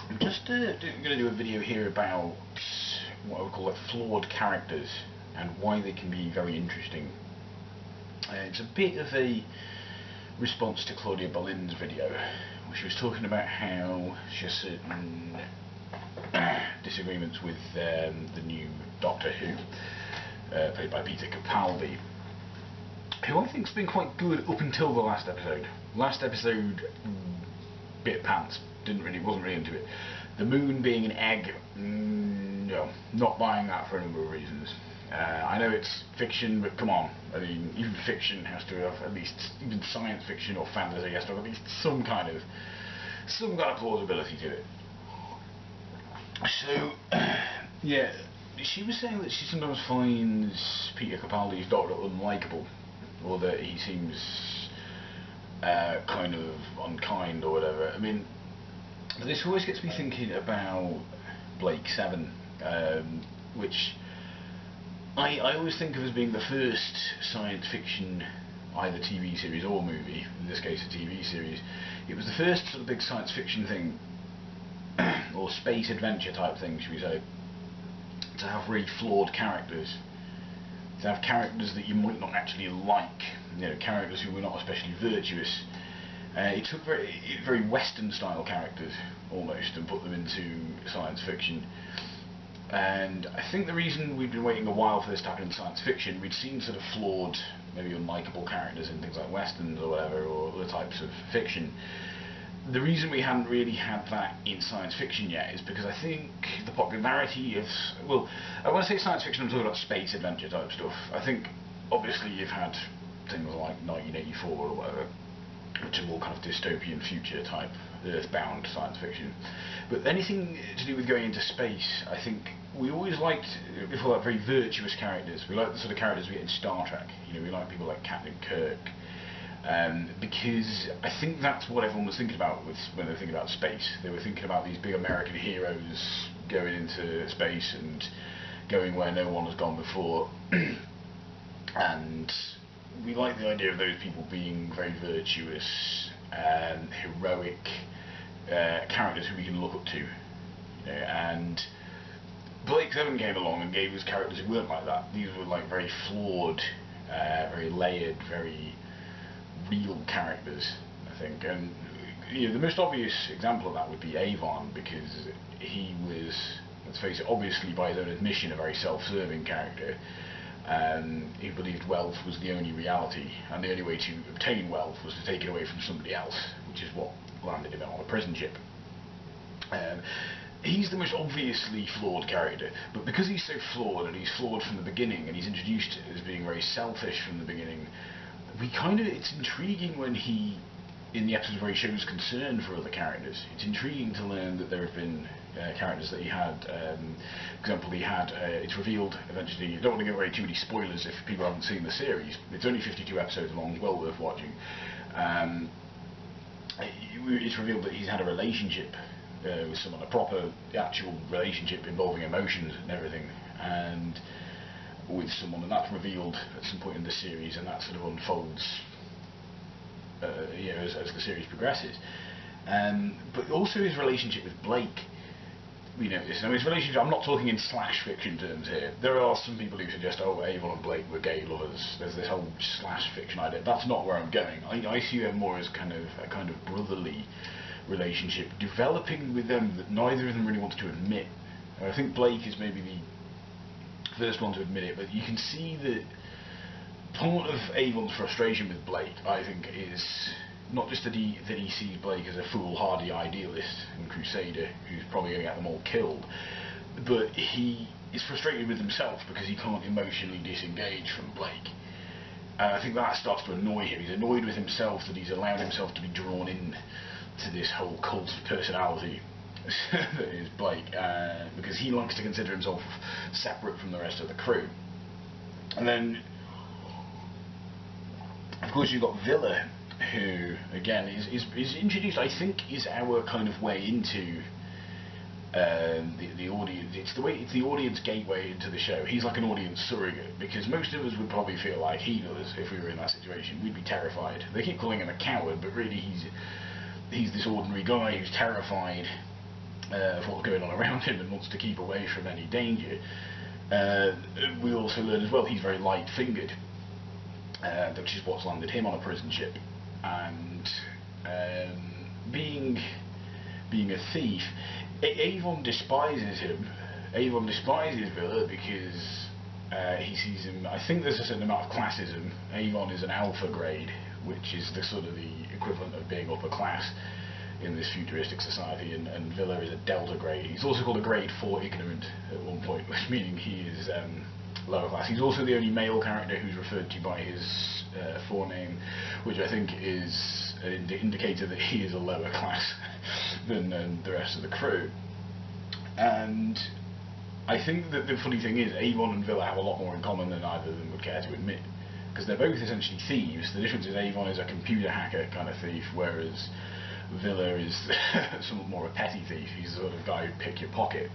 I'm just going to do a video here about what I would call like flawed characters and why they can be very interesting. It's a bit of a response to Claudia Bolin's video, where she was talking about how she has certain disagreements with the new Doctor Who, played by Peter Capaldi, who I think's been quite good up until the last episode. Last episode, bit pants. Wasn't really into it. The moon being an egg, no, not buying that for a number of reasons. I know it's fiction, but come on. I mean, even fiction has to have at least, even science fiction or fantasy has to have at least some kind of plausibility to it. So, yeah, she was saying that she sometimes finds Peter Capaldi's Doctor unlikable, or that he seems kind of unkind or whatever. I mean, this always gets me thinking about Blake 7, which I always think of as being the first science fiction, either TV series or movie, in this case a TV series. It was the first sort of big science fiction thing, or space adventure type thing, should we say, to have really flawed characters. To have characters that you might not actually like, characters who were not especially virtuous. It took very Western style characters almost and put them into science fiction. And I think the reason we've been waiting a while for this to happen in science fiction, we'd seen sort of flawed, maybe unlikable characters in things like westerns or whatever, or other types of fiction. The reason we hadn't really had that in science fiction yet is because I think the popularity of, well, I want to say science fiction, I'm talking about space adventure type stuff. I think obviously you've had things like 1984 or whatever, which are more kind of dystopian future type, earthbound science fiction. But anything to do with going into space, I think we always liked, before that, very virtuous characters. We like the sort of characters we get in Star Trek. We like people like Captain Kirk. Because I think that's what everyone was thinking about when they were thinking about space. They were thinking about these big American heroes going into space and going where no one has gone before. And we like the idea of those people being very virtuous, heroic characters who we can look up to. And Blake 7 came along and gave us characters who weren't like that. These were like very flawed, very layered, very real characters, I think. And the most obvious example of that would be Avon, because he was, let's face it, obviously by his own admission, a very self-serving character. He believed wealth was the only reality, and the only way to obtain wealth was to take it away from somebody else, which is what landed him on a prison ship. He's the most obviously flawed character, but because he's so flawed, and he's flawed from the beginning, and he's introduced as being very selfish from the beginning, it's intriguing when he, in the episodes where he shows concern for other characters. It's intriguing to learn that there have been characters that he had, for example, it's revealed eventually, I don't want to give away too many spoilers if people haven't seen the series, it's only 52 episodes long, well worth watching. It's revealed that he's had a relationship with someone, a proper, actual relationship involving emotions and everything, and with someone, and that's revealed at some point in the series, and that sort of unfolds as the series progresses. But also his relationship with Blake, we notice. Now his relationship, I'm not talking in slash fiction terms here. There are some people who suggest, oh, Avon and Blake were gay lovers. There's this whole slash fiction idea. That's not where I'm going. I see them more as a kind of brotherly relationship developing with them that neither of them really wants to admit. I think Blake is maybe the first one to admit it, but you can see that part of Avon's frustration with Blake, I think, is not just that he sees Blake as a foolhardy idealist and crusader who's probably going to get them all killed, but he is frustrated with himself because he can't emotionally disengage from Blake. And I think that starts to annoy him. He's annoyed with himself that he's allowed himself to be drawn in to this whole cult of personality that is Blake, because he likes to consider himself separate from the rest of the crew. And then, of course, you've got Villa, who again is introduced, I think, is our kind of way into the audience. It's the audience gateway into the show. He's like an audience surrogate, because most of us would probably feel like he does if we were in that situation. We'd be terrified. They keep calling him a coward, but really he's this ordinary guy who's terrified of what's going on around him and wants to keep away from any danger. We also learn as well he's very light-fingered, which is what's landed him on a prison ship. And being a thief, Avon despises him. Avon despises Villa because he sees him. I think there's a certain amount of classism. Avon is an alpha grade, which is the sort of the equivalent of being upper class in this futuristic society, and Villa is a delta grade. He's also called a grade 4 ignorant at one point, which meaning he is lower class. He's also the only male character who's referred to by his forename, which I think is an indicator that he is a lower class than the rest of the crew. And I think that the funny thing is, Avon and Villa have a lot more in common than either of them would care to admit, because they're both essentially thieves. The difference is Avon is a computer hacker kind of thief, whereas Villa is somewhat more a petty thief. He's the sort of guy who'd pick your pocket.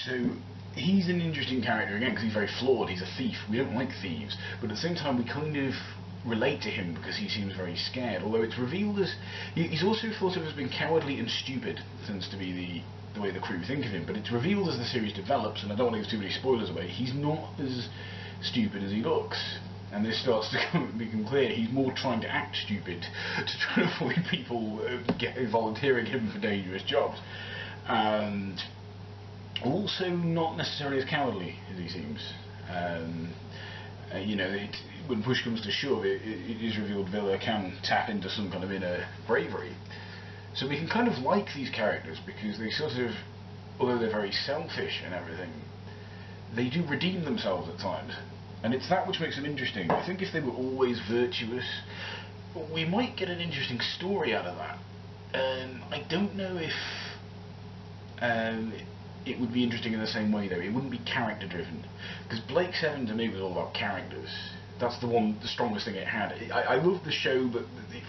So he's an interesting character again because he's very flawed. He's a thief. We don't like thieves, but at the same time we kind of relate to him because he seems very scared. Although it's revealed as he's also thought of as being cowardly and stupid, tends to be the way the crew think of him. But it's revealed as the series develops, and I don't want to give too many spoilers away. He's not as stupid as he looks. And this starts to become clear. He's more trying to act stupid to try to avoid people volunteering him for dangerous jobs, and also not necessarily as cowardly as he seems. You know, when push comes to shove, it is revealed Villa can tap into some kind of inner bravery. So we can kind of like these characters because they sort of, although they're very selfish and everything, they do redeem themselves at times. And it's that which makes them interesting. I think if they were always virtuous, we might get an interesting story out of that. I don't know if it would be interesting in the same way though. It wouldn't be character driven, because Blake 7 to me was all about characters. That's the strongest thing it had. I love the show, but the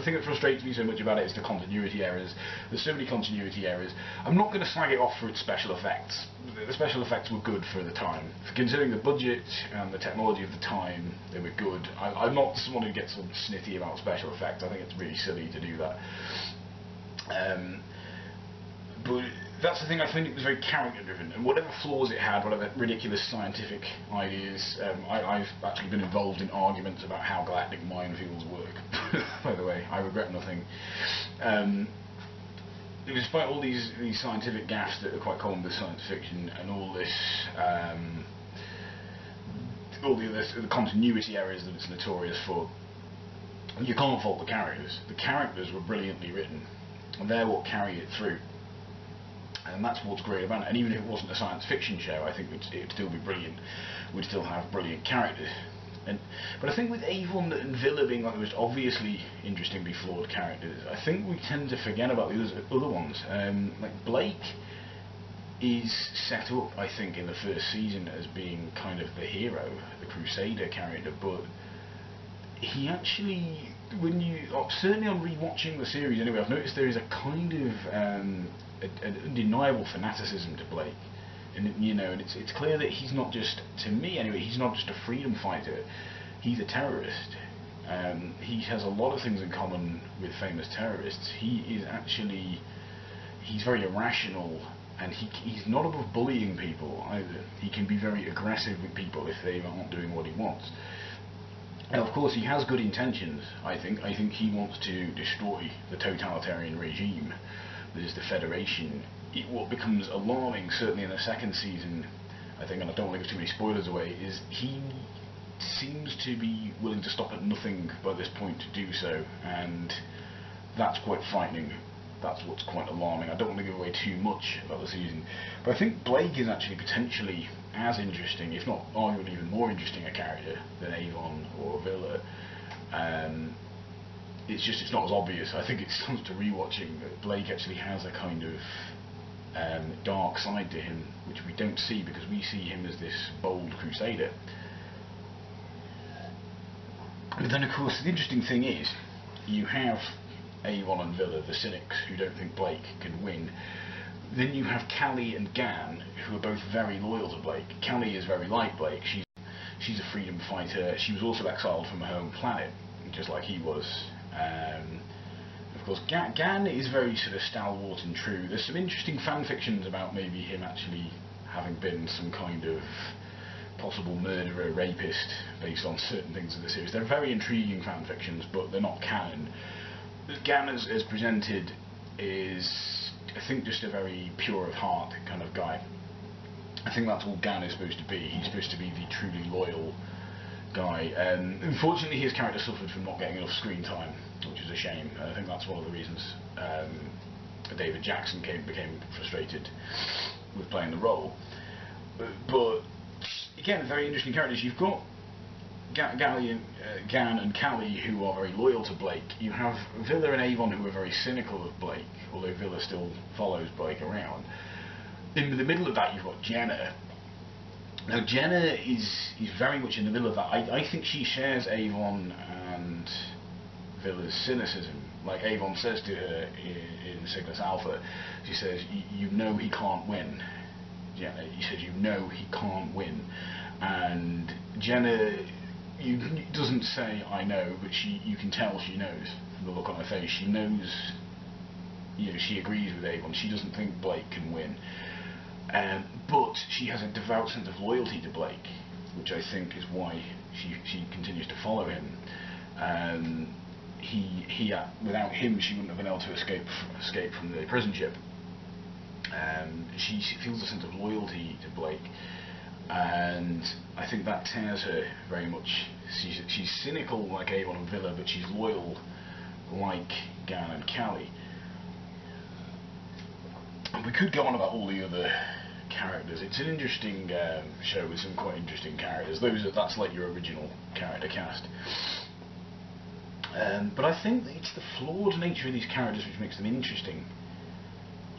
thing that frustrates me so much about it is the continuity errors. There's so many continuity errors. I'm not going to slag it off for its special effects. The special effects were good for the time. Considering the budget and the technology of the time, they were good. I'm not someone who gets all snitty about special effects. I think it's really silly to do that. But that's the thing, I think it was very character driven, and whatever flaws it had, whatever ridiculous scientific ideas, I've actually been involved in arguments about how galactic minefields work. By the way, I regret nothing. Despite all these scientific gaffes that are quite common with science fiction, and all this, all the continuity errors that it's notorious for, you can't fault the characters. The characters were brilliantly written, and they're what carry it through. And that's what's great about it. And even if it wasn't a science fiction show, I think it'd still be brilliant. We'd still have brilliant characters. But I think with Avon and Villa being like the most obviously interestingly flawed characters, I think we tend to forget about the other ones. Like Blake is set up, I think, in the first season as being kind of the hero, the Crusader character, but he actually, certainly on rewatching the series anyway, I've noticed there is a kind of an undeniable fanaticism to Blake, and you know, and it's clear that he's not just, to me anyway, he's not just a freedom fighter, he's a terrorist. He has a lot of things in common with famous terrorists. He's very irrational, and he's not above bullying people either. He can be very aggressive with people if they aren't doing what he wants. And of course he has good intentions, I think. I think he wants to destroy the totalitarian regime that is the Federation. What becomes alarming, certainly in the second season, I think, and I don't want to give too many spoilers away, is he seems to be willing to stop at nothing by this point to do so, and that's quite frightening. That's what's quite alarming. I don't want to give away too much about the season, but I think Blake is actually potentially as interesting, if not arguably even more interesting a character than Avon or Villa. It's not as obvious. I think it comes to rewatching that Blake actually has a kind of dark side to him, which we don't see because we see him as this bold crusader. But then of course the interesting thing is, you have Avon and Villa, the cynics who don't think Blake can win. Then you have Callie and Gan, who are both very loyal to Blake. Callie is very like Blake. She's a freedom fighter. She was also exiled from her home planet, just like he was. Of course, Gan is very sort of stalwart and true. There's some interesting fan fictions about maybe him actually having been some kind of possible murderer, rapist, based on certain things in the series. They're very intriguing fan fictions, but they're not canon. Gan, as presented, is, I think, just a very pure of heart kind of guy. I think that's all Gan is supposed to be. He's supposed to be the truly loyal guy. Unfortunately, his character suffered from not getting enough screen time, which is a shame. I think that's one of the reasons David Jackson became frustrated with playing the role. But again, very interesting characters. You've got Gan and Callie, who are very loyal to Blake. You have Villa and Avon, who are very cynical of Blake, although Villa still follows Blake around. In the middle of that, you've got Jenna. Now, Jenna is very much in the middle of that. I think she shares Avon and Villa's cynicism. Like Avon says to her in Cygnus Alpha, she says, "You know he can't win." Jenna, he says, "You know he can't win," and Jenna doesn't say "I know," but you can tell she knows from the look on her face. She knows, she agrees with Avon. She doesn't think Blake can win, but she has a devout sense of loyalty to Blake, which I think is why she continues to follow him. Without him, she wouldn't have been able to escape from the prison ship. She feels a sense of loyalty to Blake, and I think that tears her very much. She's cynical like Avon and Villa, but she's loyal like Gan and Callie. And we could go on about all the other characters. It's an interesting show with some quite interesting characters. That's like your original character cast. But I think it's the flawed nature of these characters which makes them interesting.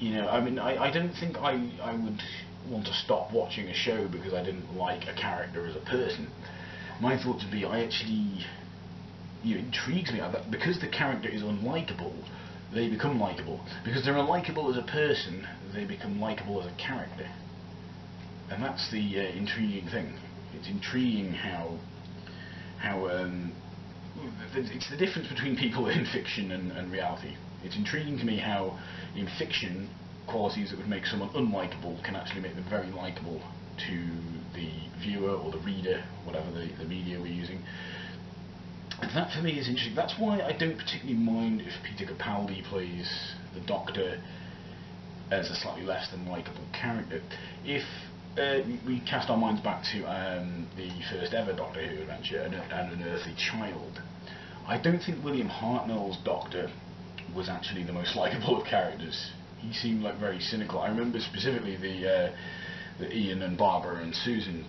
I mean, I don't think I would want to stop watching a show because I didn't like a character as a person. My thought would be, it intrigues me, because the character is unlikable, they become likable. Because they're unlikable as a person, they become likable as a character. And that's the intriguing thing. It's intriguing how it's the difference between people in fiction and reality. It's intriguing to me how in fiction qualities that would make someone unlikable can actually make them very likable to the viewer or the reader, whatever the media we're using. And that for me is interesting. That's why I don't particularly mind if Peter Capaldi plays the Doctor as a slightly less than likable character. If we cast our minds back to the first ever Doctor Who adventure, and An Earthly Child, I don't think William Hartnell's Doctor was actually the most likable of characters. He seemed like very cynical. I remember specifically the Ian and Barbara and Susan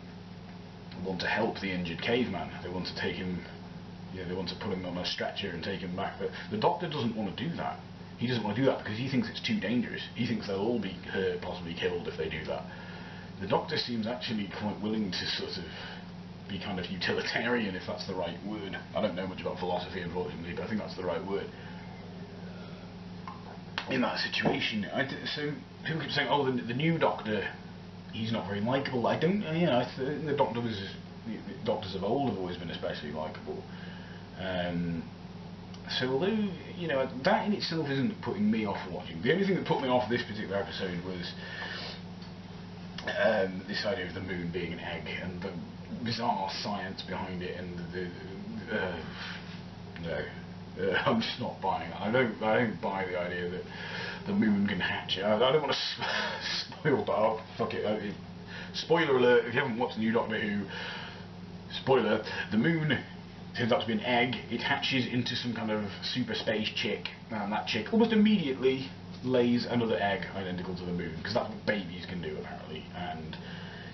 want to help the injured caveman. They want to take him, they want to put him on a stretcher and take him back. But the Doctor doesn't want to do that. He doesn't want to do that because he thinks it's too dangerous. He thinks they'll all be hurt, possibly killed if they do that. The Doctor seems actually quite willing to sort of be kind of utilitarian, if that's the right word. I don't know much about philosophy, unfortunately, but I think that's the right word. In that situation, so people keep saying, "Oh, the new Doctor, he's not very likable." I don't, I think the Doctors of old have always been especially likable. So although that in itself isn't putting me off watching. The only thing that put me off this particular episode was this idea of the moon being an egg and the bizarre science behind it, and I'm just not buying it. I don't buy the idea that the moon can hatch. I don't want to spoil, but oh, fuck it. Spoiler alert, if you haven't watched the new Doctor Who, spoiler, the moon turns out to be an egg. It hatches into some kind of super space chick, and that chick almost immediately lays another egg identical to the moon, because that's what babies can do apparently. And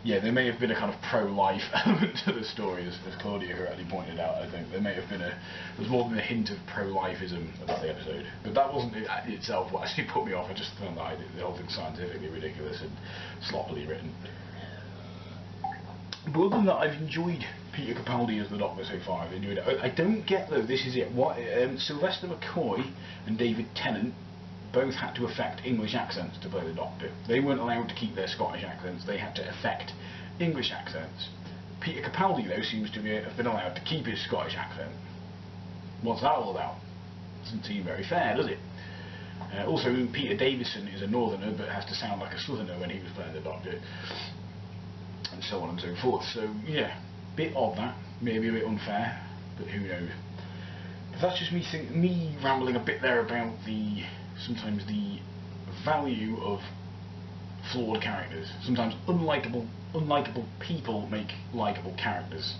yeah, there may have been a kind of pro-life element to the story, as Claudia correctly pointed out. I think there may have been there's more than a hint of pro-lifism about the episode, but that wasn't itself what actually put me off. I just found the whole thing scientifically ridiculous and sloppily written. But other than that, I've enjoyed Peter Capaldi as the Doctor so far. I've enjoyed it. I don't get though. This is it. What Sylvester McCoy and David Tennant both had to affect English accents to play the Doctor. They weren't allowed to keep their Scottish accents. They had to affect English accents. Peter Capaldi though seems to have been allowed to keep his Scottish accent. What's that all about? Doesn't seem very fair, does it? Also, Peter Davison is a northerner but has to sound like a southerner when he was playing the Doctor, and so on and so forth. So yeah, bit odd that, maybe a bit unfair, but who knows. But that's just me rambling a bit there about sometimes the value of flawed characters. Sometimes unlikable people make likable characters,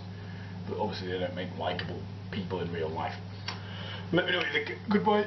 but obviously they don't make likable people in real life. Let me know what you think. Goodbye.